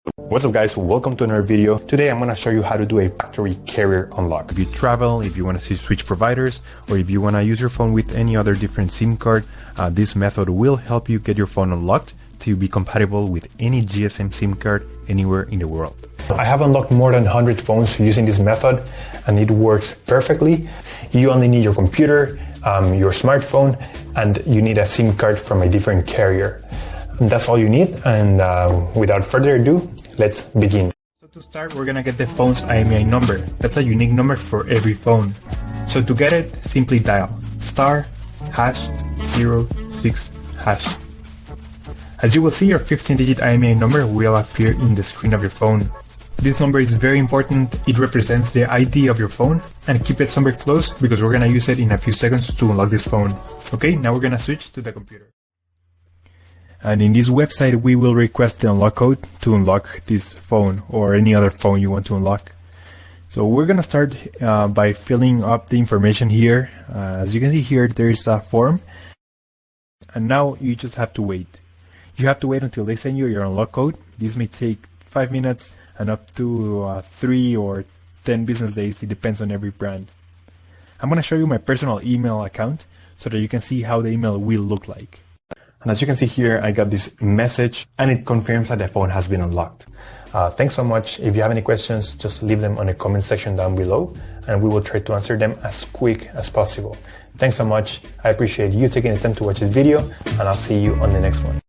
What's up guys, welcome to another video. Today I'm going to show you how to do a factory carrier unlock. If you travel, if you want to switch providers, or if you want to use your phone with any other different SIM card, this method will help you get your phone unlocked to be compatible with any GSM SIM card anywhere in the world. I have unlocked more than 100 phones using this method and it works perfectly. You only need your computer, your smartphone, and you need a SIM card from a different carrier. And that's all you need, and without further ado, let's begin. So to start, we're gonna get the phone's IMEI number. That's a unique number for every phone. So to get it, simply dial *#06#. As you will see, your 15-digit IMEI number will appear in the screen of your phone. This number is very important. It represents the ID of your phone, and keep it somewhere close because we're gonna use it in a few seconds to unlock this phone. Okay, now we're gonna switch to the computer. And in this website, we will request the unlock code to unlock this phone or any other phone you want to unlock. So we're gonna start by filling up the information here. As you can see here, there is a form, and now you just have to wait. You have to wait until they send you your unlock code. This may take 5 minutes and up to 3 or 10 business days. It depends on every brand. I'm gonna show you my personal email account so that you can see how the email will look like. And as you can see here, I got this message and it confirms that the phone has been unlocked. Thanks so much. If you have any questions, just leave them on the comment section down below and we will try to answer them as quick as possible. Thanks so much. I appreciate you taking the time to watch this video and I'll see you on the next one.